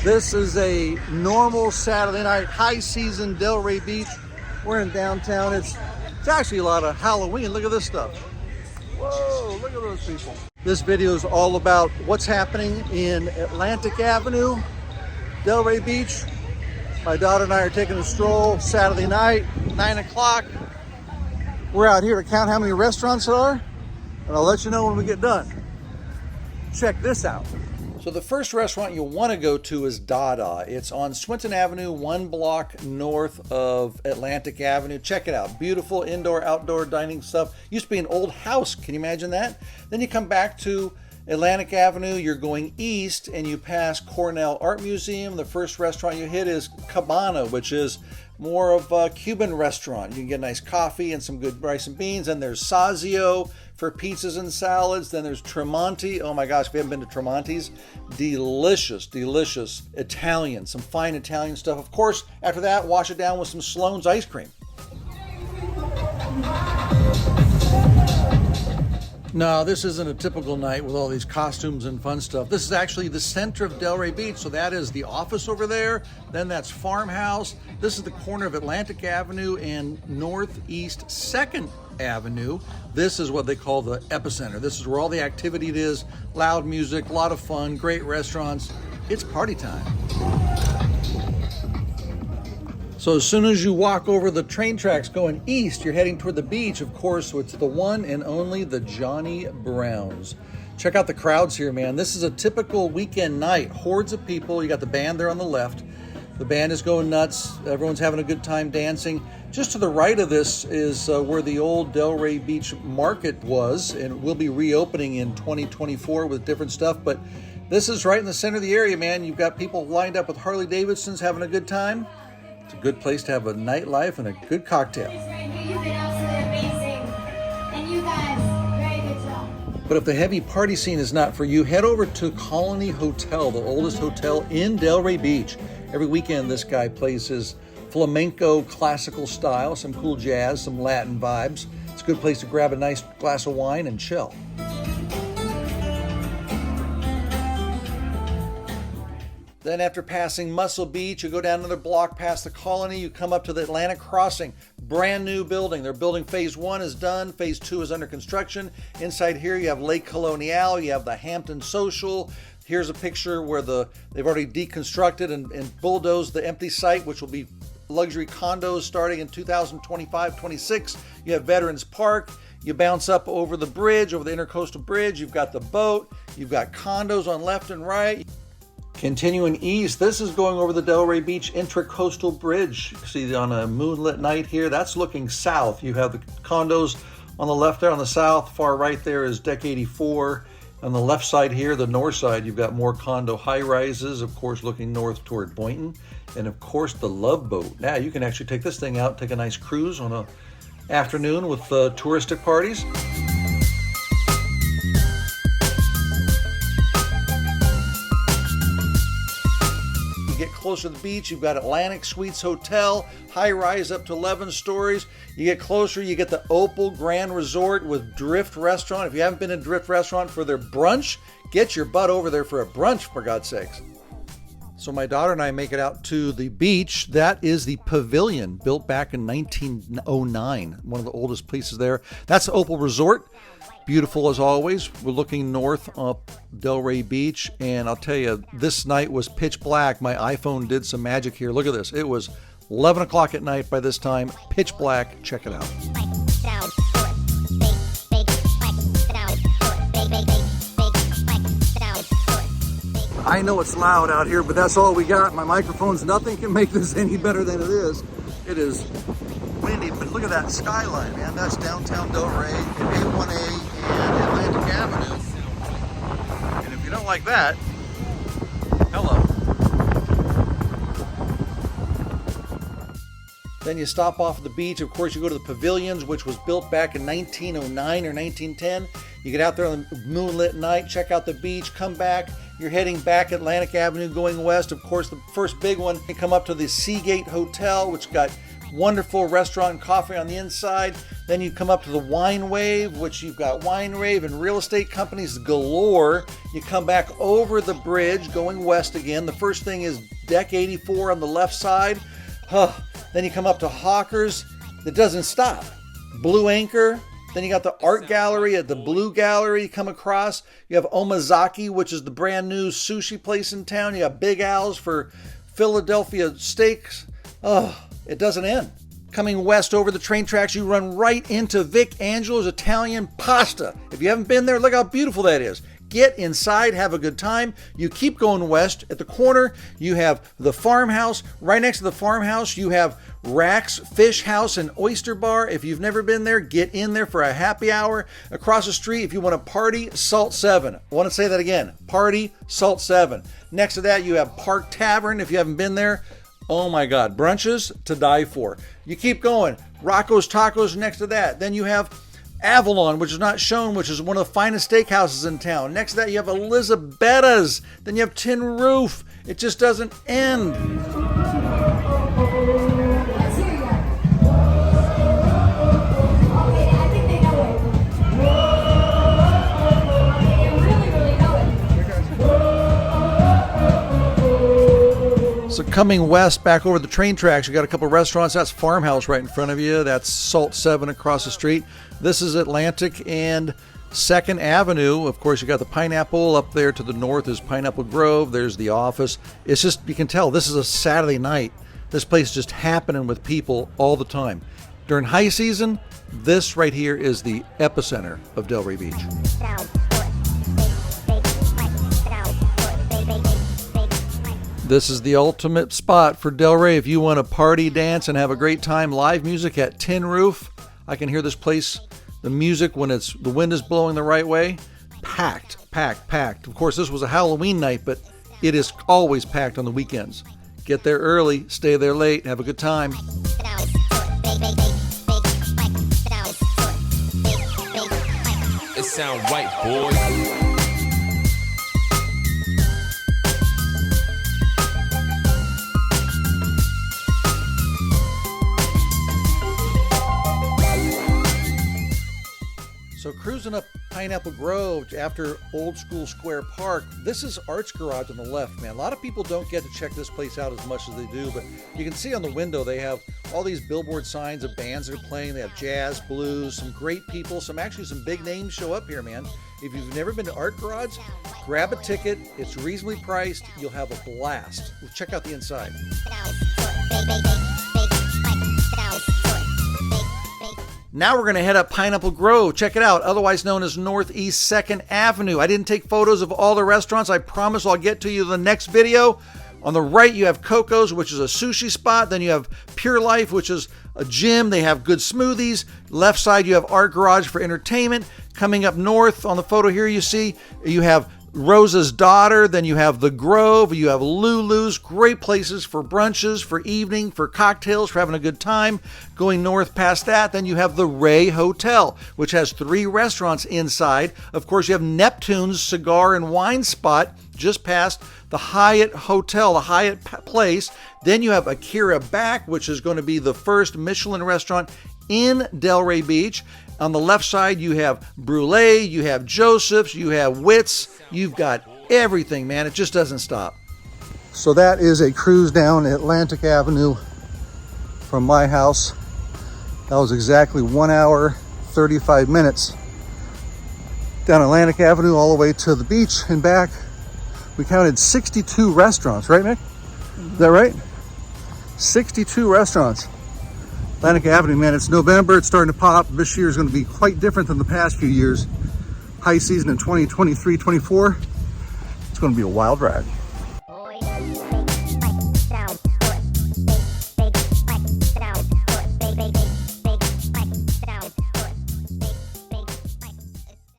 This is a normal Saturday night, high season Delray Beach. We're in downtown. It's actually a lot of Halloween. Look at this stuff. Whoa, look at those people. This video is all about what's happening in Atantic Avenue, Delray Beach. My daughter and I are taking a stroll Saturday night, 9 o'clock. We're out here to count how many restaurants there are, and I'll let you know when we get done. Check this out. So the first restaurant you'll want to go to is Dada. It's on Swinton Avenue, 1 block north of Atantic Avenue. Check it out. Beautiful indoor, outdoor dining stuff. Used to be an old house. Can you imagine that? Then you come back to Atantic Avenue. You're going east and you pass Cornell Art Museum. The first restaurant you hit is Cabana, which is more of a Cuban restaurant. You can get a nice coffee and some good rice and beans. And there's Sazio for pizzas and salads. Then there's Tremonti. Oh my gosh, if you haven't been to Tremonti's, delicious, delicious Italian, some fine Italian stuff. Of course, after that, wash it down with some Sloan's ice cream. No, this isn't a typical night with all these costumes and fun stuff. This is actually the center of Delray Beach. So that is the office over there. Then that's Farmhouse. This is the corner of Atantic Avenue and Northeast 2nd Avenue. This is what they call the epicenter. This is where all the activity is. Loud music, a lot of fun, great restaurants. It's party time. So as soon as you walk over the train tracks going east, you're heading toward the beach, of course, so it's the one and only the Johnny Browns. Check out the crowds here, man. This is a typical weekend night. Hordes of people. You got the band there on the left. The band is going nuts. Everyone's having a good time dancing. Just to the right of this is where the old Delray Beach Market was, and we'll be reopening in 2024 with different stuff. But this is right in the center of the area, man. You've got people lined up with Harley Davidsons having a good time. It's a good place to have a nightlife and a good cocktail. You've been absolutely amazing. And you guys, very good job. But if the heavy party scene is not for you, head over to Colony Hotel, the oldest hotel in Delray Beach. Every weekend, this guy plays his flamenco classical style, some cool jazz, some Latin vibes. It's a good place to grab a nice glass of wine and chill. Then after passing Muscle Beach, you go down another block past the Colony, you come up to the Atlantic Crossing. Brand new building. Their building phase 1 is done. Phase 2 is under construction. Inside here you have Lake Colonial, you have the Hampton Social. Here's a picture where they've already deconstructed and bulldozed the empty site, which will be luxury condos starting in 2025-26. You have Veterans Park. You bounce up over the bridge, over the Intercoastal Bridge. You've got the boat. You've got condos on left and right. Continuing east, this is going over the Delray Beach Intracoastal Bridge. You see on a moonlit night here, that's looking south. You have the condos on the left there on the south. Far right there is Deck 84. On the left side here, the north side, you've got more condo high-rises, of course, looking north toward Boynton. And of course, the Love Boat. Now, you can actually take this thing out, take a nice cruise on an afternoon with touristic parties. Get closer to the beach, you've got Atlantic Suites Hotel, high rise up to 11 stories. You get closer, you get the Opal Grand Resort with Drift Restaurant. If you haven't been to Drift Restaurant for their brunch, get your butt over there for a brunch, for God's sakes. So my daughter and I make it out to the beach. That is the Pavilion, built back in 1909, one of the oldest places there. That's the Opal Resort. Beautiful as always. We're looking north up Delray Beach, and I'll tell you, this night was pitch black. My iPhone did some magic here. Look at this. It was 11 o'clock at night by this time. Pitch black. Check it out. I know it's loud out here, but that's all we got. My microphones, nothing can make this any better than it is. It is windy, but look at that skyline, man. That's downtown Delray, A1A, and Atantic Avenue. And if you don't like that, hello. Then you stop off at the beach. Of course, you go to the Pavilions, which was built back in 1909 or 1910. You get out there on a moonlit night, check out the beach, come back. You're heading back Atantic Avenue going west. Of course, the first big one, you come up to the Seagate Hotel, which got Wonderful restaurant and coffee on the inside. Then you come up to the Wine Wave, which you've got Wine Wave and real estate companies galore. You come back over the bridge going west again. The first thing is Deck 84 on the left side. Then you come up to Hawkers. That doesn't stop. Blue Anchor. Then you got the art gallery at the Blue Gallery. You come across. You have Omazaki, which is the brand new sushi place in town. You got Big Al's for Philadelphia steaks. It doesn't end. Coming west over the train tracks, you run right into Vic Angelo's Italian Pasta. If you haven't been there, look how beautiful that is. Get inside, have a good time. You keep going west. At the corner, you have the farmhouse. Right next to the farmhouse, you have Rack's Fish House and Oyster Bar. If you've never been there, get in there for a happy hour. Across the street, if you want to party, Salt 7. I want to say that again. Party, Salt 7. Next to that, you have Park Tavern. If you haven't been there, oh my God, brunches to die for. You keep going. Rocco's Tacos next to that. Then you have Avalon, which is not shown, which is one of the finest steakhouses in town. Next to that, you have Elizabetta's. Then you have Tin Roof. It just doesn't end. So coming west, back over the train tracks, you got a couple of restaurants. That's Farmhouse right in front of you. That's Salt 7 across the street. This is Atantic and 2nd Avenue. Of course, you got the Pineapple. Up there to the north is Pineapple Grove. There's the office. It's just, you can tell this is a Saturday night. This place is just happening with people all the time. During high season, this right here is the epicenter of Delray Beach. This is the ultimate spot for Delray if you want to party, dance, and have a great time. Live music at Tin Roof. I can hear this place, the music when the wind is blowing the right way. Packed, packed, packed. Of course, this was a Halloween night, but it is always packed on the weekends. Get there early, stay there late, have a good time. It sound right, boys. So cruising up Pineapple Grove after Old School Square Park, this is Arts Garage on the left, man. A lot of people don't get to check this place out as much as they do, but you can see on the window they have all these billboard signs of bands that are playing. They have jazz, blues, some great people, some big names show up here, man. If you've never been to Art Garage, grab a ticket. It's reasonably priced. You'll have a blast. Check out the inside. Now we're going to head up Pineapple Grove. Check it out, otherwise known as Northeast 2nd Avenue. I didn't take photos of all the restaurants. I promise I'll get to you in the next video. On the right, you have Coco's, which is a sushi spot. Then you have Pure Life, which is a gym. They have good smoothies. Left side, you have Art Garage for entertainment. Coming up north on the photo here, you see you have Rosa's Daughter, then you have The Grove, you have Lulu's, great places for brunches, for evening, for cocktails, for having a good time. Going north past that, then you have the Ray Hotel, which has 3 restaurants inside. Of course, you have Neptune's Cigar and Wine Spot just past the Hyatt Hotel, the Hyatt Place. Then you have Akira back, which is going to be the first Michelin restaurant in Delray Beach. On the left side, you have Brûlée, you have Joseph's, you have Witt's. You've got everything, man. It just doesn't stop. So that is a cruise down Atantic Avenue from my house. That was exactly 1 hour, 35 minutes. Down Atantic Avenue all the way to the beach and back. We counted 62 restaurants, right, Mick? Is that right? 62 restaurants. Atantic Avenue, man, it's November, it's starting to pop. This year is going to be quite different than the past few years. High season in 2023-24, it's going to be a wild ride.